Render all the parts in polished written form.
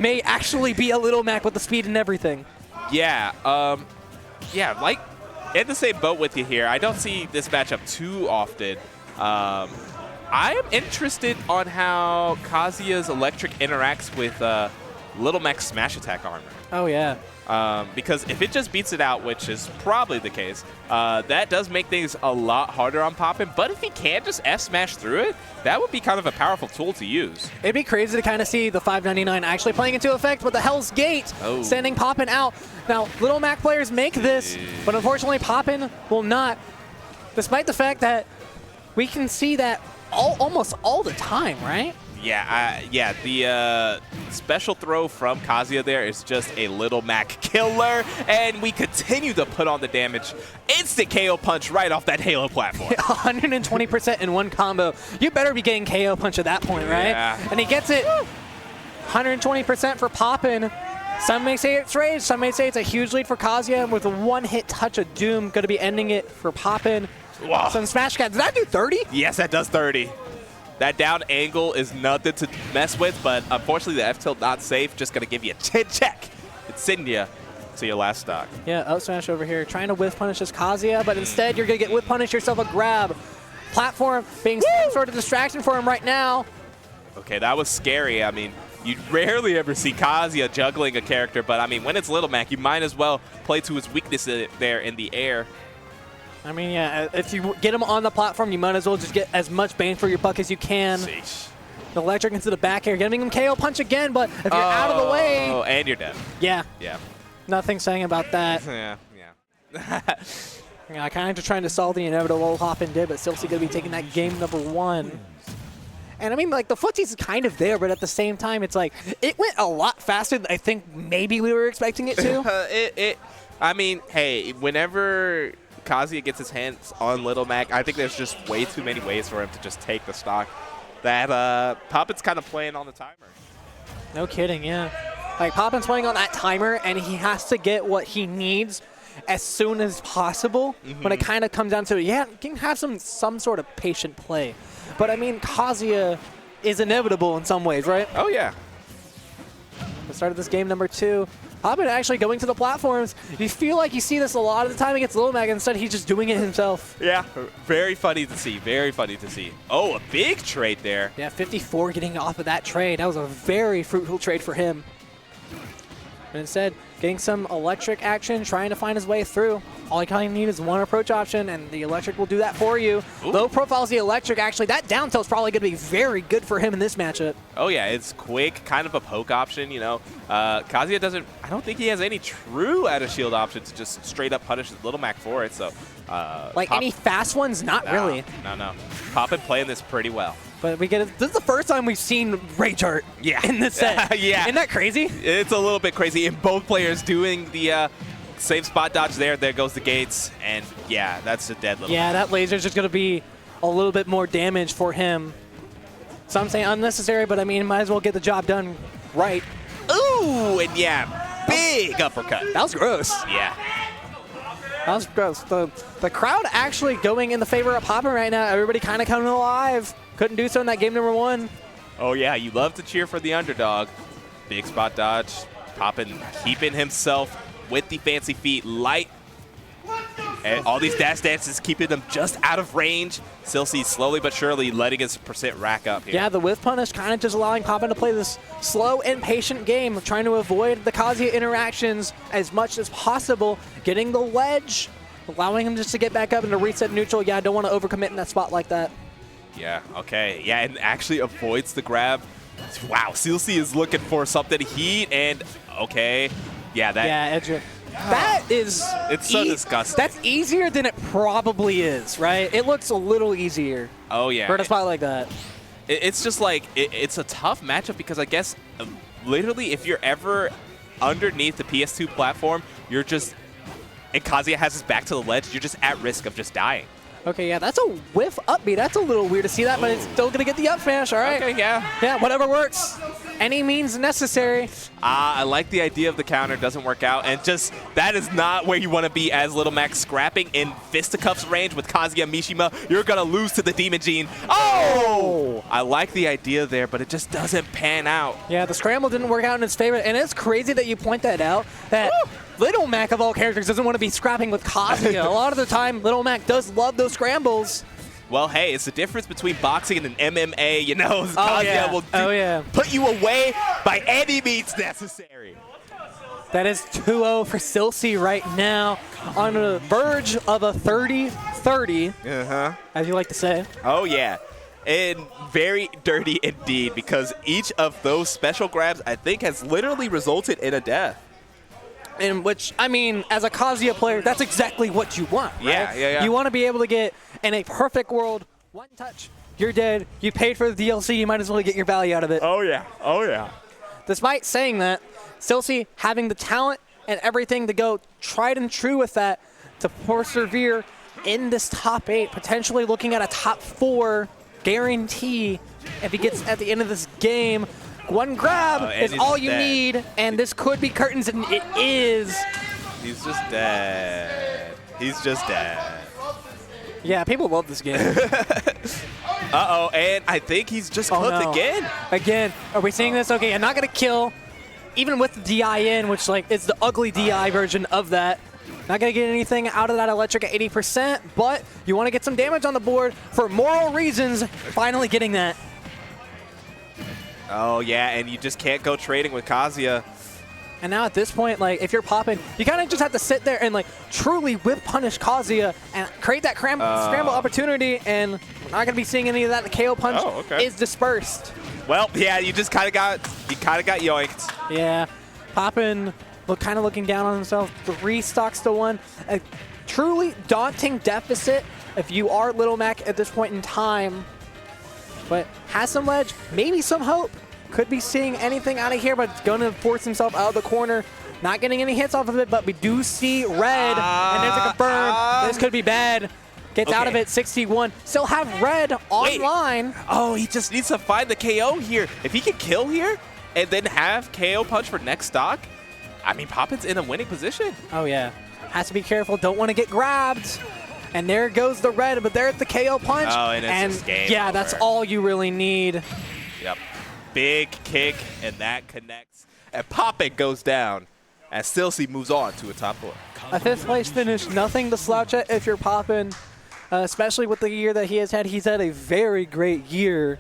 may actually be a Little Mac with the speed and everything. Yeah, yeah, like in the same boat with you here. I don't see this matchup too often. I am interested on how Kazuya's electric interacts with Little Mac's smash attack armor. Oh, yeah. Because if it just beats it out, which is probably the case, that does make things a lot harder on Poppin. But if he can just F-smash through it, that would be kind of a powerful tool to use. It'd be crazy to kind of see the 599 actually playing into effect, but the Hell's Gate sending Poppin out. Now, Little Mac players make this, but unfortunately Poppin will not, despite the fact that we can see that almost all the time, right? Yeah, yeah. The special throw from Kazuya there is just a Little Mac killer, and we continue to put on the damage. Instant KO punch right off that Halo platform. 120% in one combo. You better be getting KO punch at that point, right? Yeah. And he gets it. 120% for Poppin. Some may say it's rage, some may say it's a huge lead for Kazuya, with a one-hit touch of doom going to be ending it for Poppin. Wow. Some smash cat. Did that do 30? Yes, that does 30. That down angle is nothing to mess with, but unfortunately the F-tilt not safe. Just going to give you a chin check. It's sending you to your last stock. Yeah, up smash over here. Trying to whiff punish this Kazuya, but instead you're going to get whiff punish yourself a grab. Platform being some sort of distraction for him right now. Okay, that was scary. I mean, you rarely ever see Kazuya juggling a character, but I mean, when it's Little Mac, you might as well play to his weakness there in the air. I mean, yeah, if you get him on the platform, you might as well just get as much bang for your buck as you can. Sheesh. The electric into the back air, getting him KO punch again, but if you're out of the way... Oh, and you're dead. Yeah. Yeah. Nothing saying about that. Yeah, yeah. Yeah, kind of just trying to solve the inevitable Poppin did, but Silcy going to be taking that game number 1. And I mean, like, the footsie's kind of there, but at the same time, it's like, it went a lot faster than I think maybe we were expecting it to. I mean, hey, whenever Kazuya gets his hands on Little Mac, I think there's just way too many ways for him to just take the stock. That Poppin's kind of playing on the timer. No kidding, yeah. Like, Poppin's playing on that timer, and he has to get what he needs as soon as possible. When it kind of comes down to it, yeah, you can have some sort of patient play. But I mean, Kazuya is inevitable in some ways, right? Oh, yeah. The start of this game number 2. Poppin actually going to the platforms. You feel like you see this a lot of the time against Little Mac, instead he's just doing it himself. Yeah, very funny to see. Very funny to see. Oh, a big trade there. Yeah, 54 getting off of that trade. That was a very fruitful trade for him. But instead, getting some electric action, trying to find his way through. All you kind of need is one approach option, and the electric will do that for you. Ooh. Low profile is the electric, actually. That down tilt is probably going to be very good for him in this matchup. Oh, yeah, it's quick, kind of a poke option, you know. Kazuya doesn't, I don't think he has any true out of shield option to just straight up punish Little Mac for it, so. Like any fast ones? Not really. No. Poppin playing this pretty well. But we get it. This is the first time we've seen Rage Art in this set. Yeah. Isn't that crazy? It's a little bit crazy. And both players doing the same spot dodge there. There goes the gates. And yeah, that's a dead little. Yeah, that laser's just going to be a little bit more damage for him. Some say unnecessary, but I mean, might as well get the job done right. Ooh, and yeah, big uppercut. That was gross. Yeah. That was gross. The crowd actually going in the favor of Poppin right now. Everybody kind of coming alive. Couldn't do so in that game number 1. Oh, yeah. You love to cheer for the underdog. Big spot dodge. Poppin keeping himself with the fancy feet light. And all these dash dances keeping them just out of range. Silcy slowly but surely letting his percent rack up here. Yeah, the whiff punish kind of just allowing Poppin to play this slow and patient game, trying to avoid the Kazuya interactions as much as possible. Getting the ledge, allowing him just to get back up and to reset neutral. Yeah, I don't want to overcommit in that spot like that. Yeah, okay. Yeah, and actually avoids the grab. Wow, Silcy is looking for something heat, and okay. Yeah, that. Yeah, edge. That is. It's so disgusting. That's easier than it probably is, right? It looks a little easier. Oh, yeah. For a spot like that. It's just like, it's a tough matchup because I guess literally if you're ever underneath the PS2 platform, you're just, and Kazuya has his back to the ledge, you're just at risk of just dying. Okay, yeah, that's a whiff up B. That's a little weird to see that, but it's still going to get the up smash, all right? Okay, yeah. Yeah, whatever works. Any means necessary. I like the idea of the counter. Doesn't work out. And just, that is not where you want to be as Little Mac, scrapping in fisticuffs range with Kazuya Mishima. You're going to lose to the Demon Gene. Oh! I like the idea there, but it just doesn't pan out. Yeah, the scramble didn't work out in his favor. And it's crazy that you point that out, that Little Mac, of all characters, doesn't want to be scrapping with Kazuya. A lot of the time, Little Mac does love those scrambles. Well, hey, it's the difference between boxing and an MMA, you know. Kazuya will put you away by any means necessary. That is 2-0 for Silcy right now, on the verge of a 30-30, as you like to say. Oh, yeah. And very dirty indeed, because each of those special grabs, I think, has literally resulted in a death. In which, I mean, as a Kazuya player, that's exactly what you want, right? Yeah. You want to be able to get, in a perfect world, one touch, you're dead, you paid for the DLC, you might as well get your value out of it. Oh, yeah. Despite saying that, Silcy having the talent and everything to go tried and true with that, to persevere in this top 8, potentially looking at a top 4 guarantee if he gets at the end of this game. One grab is all you need, and this could be curtains, and it is. He's just dead. Yeah, people love this game. Uh-oh, and I think he's just cooked again. Again. Are we seeing this? Okay, I'm not going to kill, even with the DI in, which like is the ugly DI version of that. Not going to get anything out of that electric at 80%, but you want to get some damage on the board for moral reasons, finally getting that. Oh, yeah, and you just can't go trading with Kazuya. And now at this point, like, if you're popping, you kind of just have to sit there and, like, truly whip punish Kazuya and create that scramble opportunity, and we're not going to be seeing any of that. The KO punch is dispersed. Well, yeah, you just kind of got yoinked. Yeah, Poppin kind of looking down on himself. 3 stocks to 1. A truly daunting deficit if you are Little Mac at this point in time. But has some ledge, maybe some hope. Could be seeing anything out of here, but going to force himself out of the corner. Not getting any hits off of it, but we do see red, and there's a confirm. This could be bad. Gets out of it, 61. Still have red online. Oh, he just needs to find the KO here. If he can kill here and then have KO punch for next stock, I mean, Poppin's in a winning position. Oh, yeah. Has to be careful. Don't want to get grabbed. And there goes the red, but there's the KO punch. Oh, and it's game over. That's all you really need. Yep. Big kick, and that connects. And Poppin goes down as Silcy moves on to a top 4. A 5th place finish, nothing to slouch at if you're Poppin, especially with the year that he has had. He's had a very great year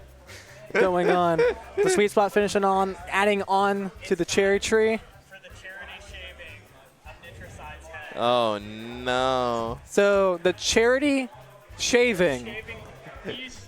going on. The sweet spot finishing on, adding on to the cherry tree. Oh, no. So the charity shaving. He's